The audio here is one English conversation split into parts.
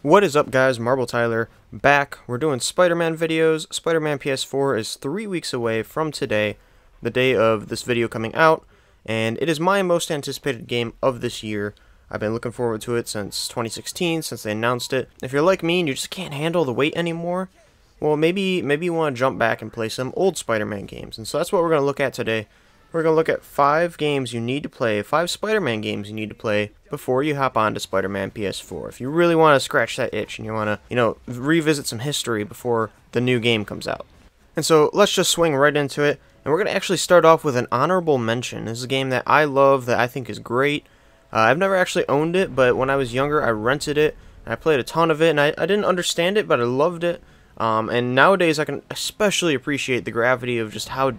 What is up, guys? Marble Tyler back. We're doing Spider-Man videos. Spider-Man PS4 is 3 weeks away from today, the day of this video coming out, and it is my most anticipated game of this year. I've been looking forward to it since 2016, since they announced it. If you're like me and you just can't handle the wait anymore, well, maybe you want to jump back and play some old Spider-Man games. And so that's what we're going to look at today. We're going to look at 5 games you need to play, 5 Spider-Man games you need to play before you hop on to Spider-Man PS4. If you really want to scratch that itch and you want to, revisit some history before the new game comes out. And so let's just swing right into it. And we're going to actually start off with an honorable mention. This is a game that I love, that I think is great. I've never actually owned it, but when I was younger, I rented it. And I played a ton of it, and I didn't understand it, but I loved it. And nowadays, I can especially appreciate the gravity of just how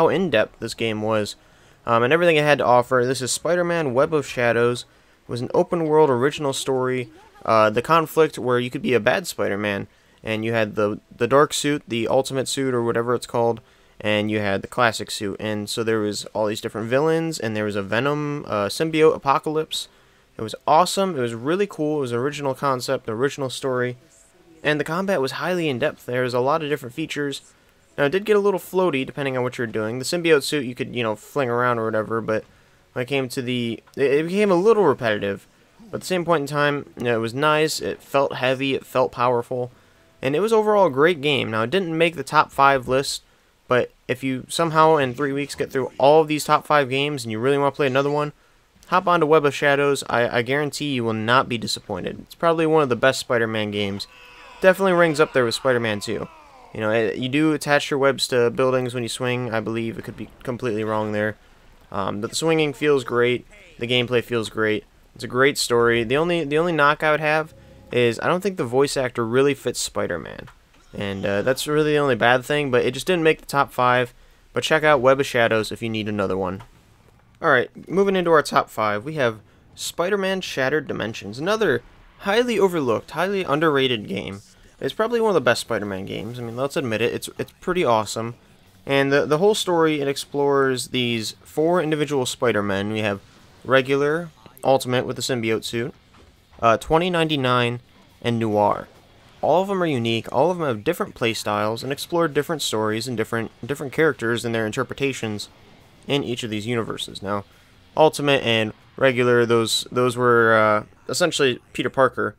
in-depth this game was, and everything it had to offer. This is Spider-Man Web of Shadows. It was an open-world original story. The conflict where you could be a bad Spider-Man, and you had the dark suit, the ultimate suit, or whatever it's called, and you had the classic suit. And so there was all these different villains, and there was a Venom symbiote apocalypse. It was awesome. It was really cool. It was an original concept, original story, and the combat was highly in-depth. There's a lot of different features. Now, it did get a little floaty, depending on what you're doing. The symbiote suit, you could, fling around or whatever, but when it came to it became a little repetitive. But at the same point in time, it was nice, it felt heavy, it felt powerful, and it was overall a great game. Now, it didn't make the top 5 list, but if you somehow in 3 weeks get through all of these top 5 games and you really want to play another one, hop onto Web of Shadows. I guarantee you will not be disappointed. It's probably one of the best Spider-Man games. Definitely rings up there with Spider-Man 2. You do attach your webs to buildings when you swing, I believe. It could be completely wrong there. But the swinging feels great. The gameplay feels great. It's a great story. The only knock I would have is I don't think the voice actor really fits Spider-Man. And that's really the only bad thing, but it just didn't make the top 5. But check out Web of Shadows if you need another one. Alright, moving into our top 5, we have Spider-Man Shattered Dimensions. Another highly overlooked, highly underrated game. It's probably one of the best Spider-Man games. I mean, let's admit it. It's pretty awesome. And the whole story, it explores these 4 individual Spider-Men. We have Regular, Ultimate with the symbiote suit, 2099, and Noir. All of them are unique. All of them have different playstyles and explore different stories and different characters and their interpretations in each of these universes. Now, Ultimate and Regular, those were essentially Peter Parker.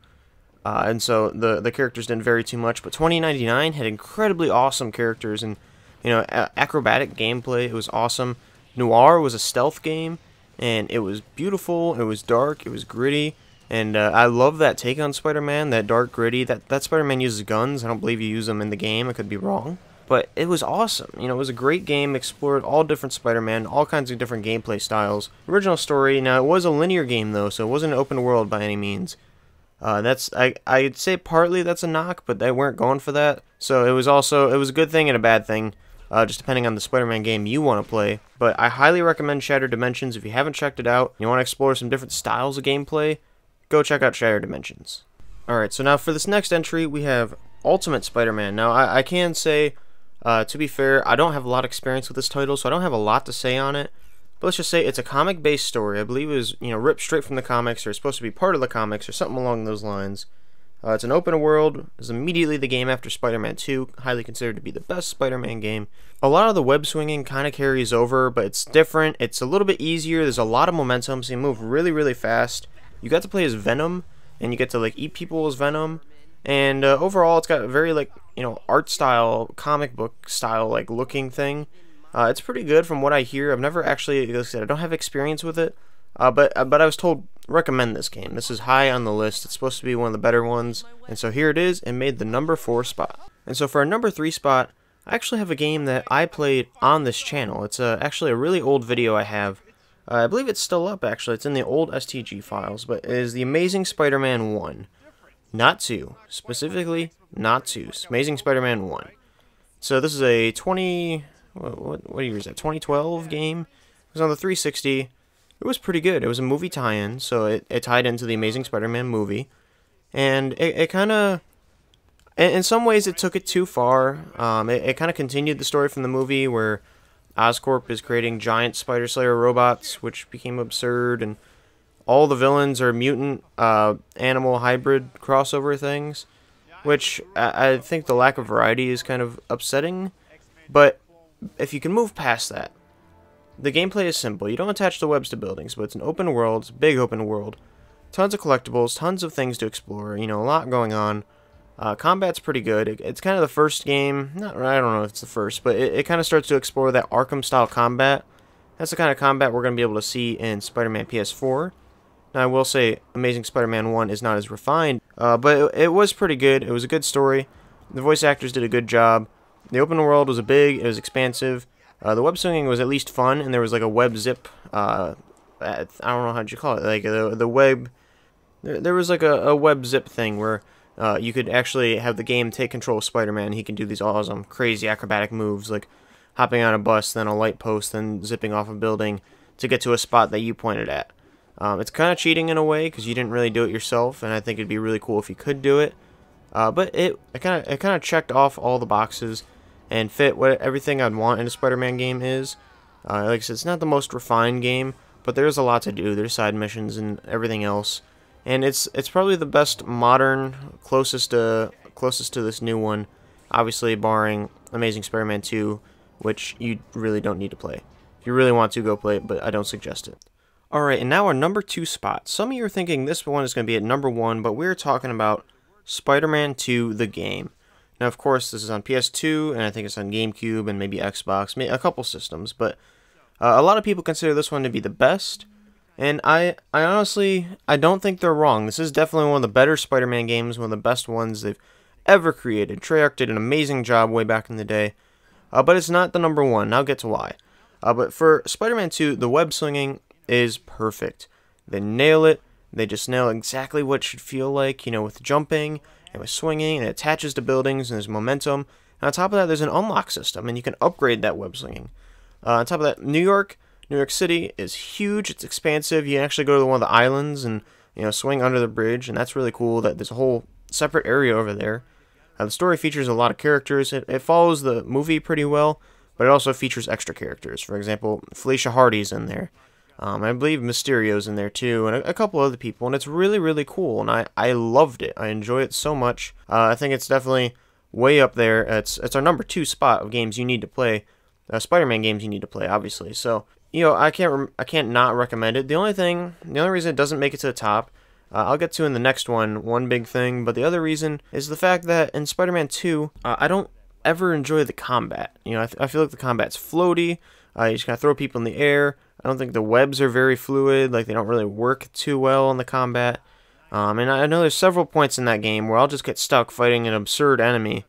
And so the characters didn't vary too much, but 2099 had incredibly awesome characters and, acrobatic gameplay. It was awesome. Noir was a stealth game, and it was beautiful, it was dark, it was gritty, and I love that take on Spider-Man, that dark, gritty. That Spider-Man uses guns. I don't believe you use them in the game. I could be wrong. But it was awesome. It was a great game, explored all different Spider-Man, all kinds of different gameplay styles. Original story. Now, it was a linear game, though, so it wasn't an open world by any means. I'd say partly that's a knock, but they weren't going for that. So it was a good thing and a bad thing, just depending on the Spider-Man game you want to play. But I highly recommend Shattered Dimensions. If you haven't checked it out, and you want to explore some different styles of gameplay, go check out Shattered Dimensions. Alright, so now for this next entry, we have Ultimate Spider-Man. Now, I can say, to be fair, I don't have a lot of experience with this title, so I don't have a lot to say on it. But let's just say it's a comic-based story. I believe it was, ripped straight from the comics, or it's supposed to be part of the comics, or something along those lines. It's an open world. It's immediately the game after Spider-Man 2, highly considered to be the best Spider-Man game. A lot of the web swinging kind of carries over, but it's different. It's a little bit easier. There's a lot of momentum, so you move really, really fast. You got to play as Venom, and you get to, eat people as Venom. And overall, it's got a very, art style, comic book style, looking thing. It's pretty good from what I hear. I've never actually, like I said, I don't have experience with it, but I was told recommend this game. This is high on the list. It's supposed to be one of the better ones, and so here it is. It made the number 4 spot. And so for our number 3 spot, I actually have a game that I played on this channel. It's actually a really old video I have. I believe it's still up, actually. It's in the old STG files, but it is The Amazing Spider-Man 1. Not 2. Specifically, not 2. Amazing Spider-Man 1. So this is a what year is that? 2012 game. It was on the 360. It was pretty good. It was a movie tie-in, so it tied into the Amazing Spider-Man movie, and it kind of, in some ways, it took it too far. It kind of continued the story from the movie, where Oscorp is creating giant Spider Slayer robots, which became absurd, and all the villains are mutant animal hybrid crossover things, which I think the lack of variety is kind of upsetting. But if you can move past that, the gameplay is simple. You don't attach the webs to buildings, but it's an open world, it's a big open world. Tons of collectibles, tons of things to explore, you know, a lot going on. Combat's pretty good. It's kind of the first game, I don't know if it's the first, but it kind of starts to explore that Arkham-style combat. That's the kind of combat we're going to be able to see in Spider-Man PS4. Now, I will say Amazing Spider-Man 1 is not as refined, but it was pretty good. It was a good story. The voice actors did a good job. The open world was big, it was expansive. The web swinging was at least fun, and there was like a web zip, I don't know how you call it, like the web, there was like a web zip thing where you could actually have the game take control of Spider-Man, and he can do these awesome, crazy acrobatic moves, like hopping on a bus, then a light post, then zipping off a building to get to a spot that you pointed at. It's kind of cheating in a way, because you didn't really do it yourself, and I think it'd be really cool if you could do it. But it kind of checked off all the boxes and fit what everything I'd want in a Spider-Man game is. Like I said, it's not the most refined game, but there's a lot to do. There's side missions and everything else, and it's probably the best modern, closest to this new one, obviously barring Amazing Spider-Man 2, which you really don't need to play. If you really want to, go play it, but I don't suggest it. Alright, and now our number 2 spot. Some of you are thinking this one is going to be at number 1, but we're talking about Spider-Man 2, the game. Now, of course, this is on PS2, and I think it's on GameCube and maybe Xbox, maybe a couple systems, but a lot of people consider this one to be the best, and I honestly, I don't think they're wrong. This is definitely one of the better Spider-Man games, one of the best ones they've ever created. Treyarch did an amazing job way back in the day, but it's not the number 1, and I'll get to why. But for Spider-Man 2, the web slinging is perfect. They nail it. They just nail exactly what it should feel like, you know, with jumping and with swinging, and it attaches to buildings, and there's momentum. And on top of that, there's an unlock system, and you can upgrade that web slinging. On top of that, New York City is huge. It's expansive. You can actually go to one of the islands and, you know, swing under the bridge, and that's really cool that there's a whole separate area over there. The story features a lot of characters. It follows the movie pretty well, but it also features extra characters. For example, Felicia Hardy's in there. I believe Mysterio's in there too, and a couple other people, and it's really, really cool, and I loved it. I enjoy it so much. I think it's definitely way up there. It's our number 2 spot of games you need to play, Spider-Man games you need to play, obviously. So, you know, I can't not recommend it. The only reason it doesn't make it to the top, I'll get to in the next one big thing, but the other reason is the fact that in Spider-Man 2, I don't ever enjoy the combat. You know, I feel like the combat's floaty. You just kind of throw people in the air. I don't think the webs are very fluid, like they don't really work too well in the combat. And I know there's several points in that game where I'll just get stuck fighting an absurd enemy,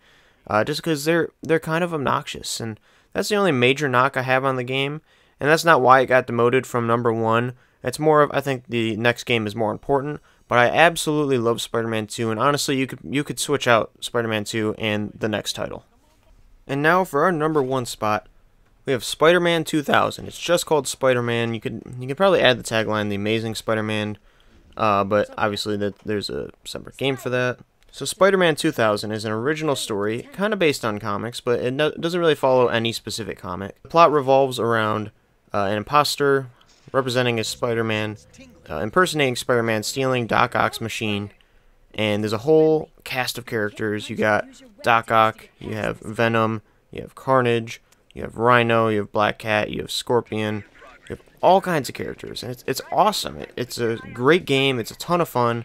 just because they're kind of obnoxious. And that's the only major knock I have on the game, and that's not why it got demoted from number 1. It's more of, I think the next game is more important, but I absolutely love Spider-Man 2, and honestly, you could switch out Spider-Man 2 and the next title. And now for our number 1 spot, we have Spider-Man 2000. It's just called Spider-Man. You could probably add the tagline, The Amazing Spider-Man, but obviously there's a separate game for that. So Spider-Man 2000 is an original story, kind of based on comics, but it doesn't really follow any specific comic. The plot revolves around an imposter representing as Spider-Man, impersonating Spider-Man, stealing Doc Ock's machine, and there's a whole cast of characters. You got Doc Ock, you have Venom, you have Carnage, you have Rhino, you have Black Cat, you have Scorpion, you have all kinds of characters, and it's awesome. It's a great game, it's a ton of fun,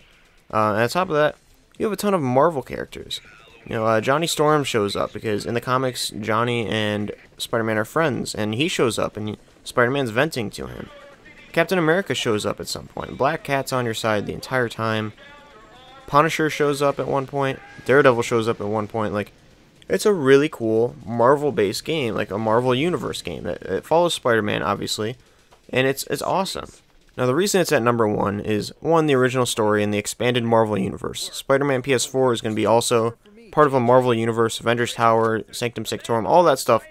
and on top of that, you have a ton of Marvel characters. You know, Johnny Storm shows up, because in the comics, Johnny and Spider-Man are friends, and he shows up, and Spider-Man's venting to him. Captain America shows up at some point, Black Cat's on your side the entire time, Punisher shows up at one point, Daredevil shows up at one point. Like, it's a really cool Marvel-based game, like a Marvel Universe game. It follows Spider-Man, obviously, and it's awesome. Now, the reason it's at number 1 is, 1, the original story and the expanded Marvel Universe. Spider-Man PS4 is going to be also part of a Marvel Universe. Avengers Tower, Sanctum Sanctorum, all that stuff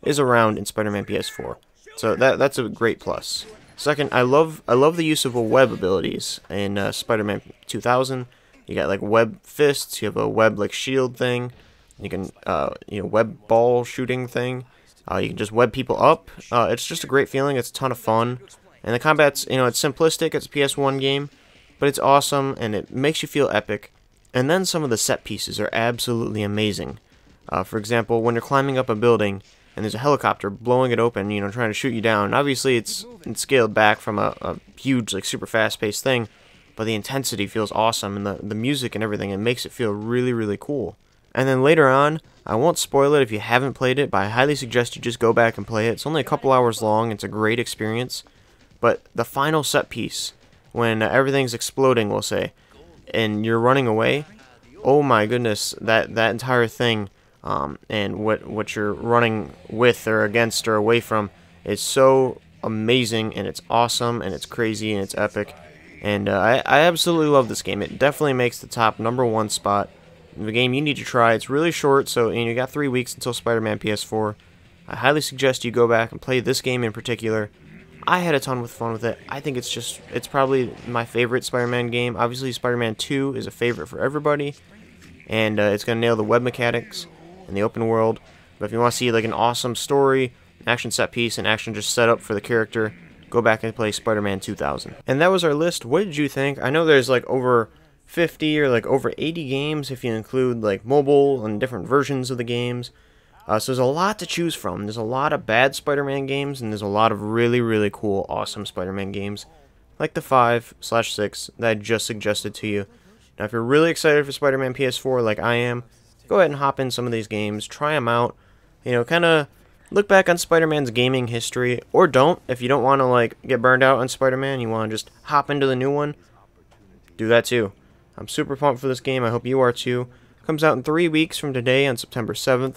is around in Spider-Man PS4. So that's a great plus. Second, I love the use of web abilities in Spider-Man 2000. You got like web fists, you have a web like shield thing. You can, web ball shooting thing. You can just web people up. It's just a great feeling. It's a ton of fun. And the combat's, it's simplistic, it's a PS1 game, but it's awesome, and it makes you feel epic. And then some of the set pieces are absolutely amazing. For example, when you're climbing up a building, and there's a helicopter blowing it open, trying to shoot you down. And obviously, it's scaled back from a huge, like, super fast-paced thing, but the intensity feels awesome, and the music and everything, it makes it feel really, really cool. And then later on, I won't spoil it if you haven't played it, but I highly suggest you just go back and play it. It's only a couple hours long, it's a great experience, but the final set piece, when everything's exploding, we'll say, and you're running away, oh my goodness, that entire thing, and what you're running with or against or away from is so amazing, and it's awesome, and it's crazy, and it's epic, and I absolutely love this game. It definitely makes the top #1 spot. The game you need to try. It's really short, so you got 3 weeks until Spider-Man PS4. I highly suggest you go back and play this game in particular. I had a ton of fun with it. I think it's probably my favorite Spider-Man game. Obviously, Spider-Man 2 is a favorite for everybody, and it's going to nail the web mechanics and the open world. But if you want to see like an awesome story, action set piece, and action just set up for the character, go back and play Spider-Man 2000. And that was our list. What did you think? I know there's like over 50 or like over 80 games if you include like mobile and different versions of the games. So there's a lot to choose from. There's a lot of bad Spider-Man games, and there's a lot of really, really cool, awesome Spider-Man games, like the 5/6 that I just suggested to you. Now, if you're really excited for Spider-Man PS4 like I am, go ahead and hop in some of these games, try them out, kind of look back on Spider-Man's gaming history, or don't. If you don't want to like get burned out on Spider-Man, you want to just hop into the new one, do that too. I'm super pumped for this game. I hope you are too. Comes out in 3 weeks from today on September 7th.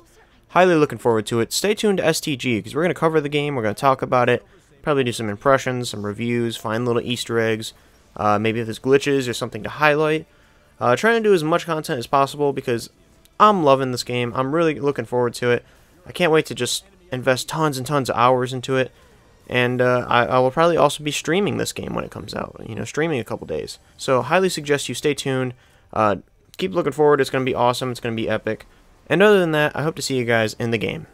Highly looking forward to it. Stay tuned to STG, because we're going to cover the game, we're going to talk about it, probably do some impressions, some reviews, find little Easter eggs, maybe if there's glitches or something to highlight. Trying to do as much content as possible, because I'm loving this game. I'm really looking forward to it. I can't wait to just invest tons and tons of hours into it. And I will probably also be streaming this game when it comes out, streaming a couple days. So highly suggest you stay tuned. Keep looking forward. It's going to be awesome. It's going to be epic. And other than that, I hope to see you guys in the game.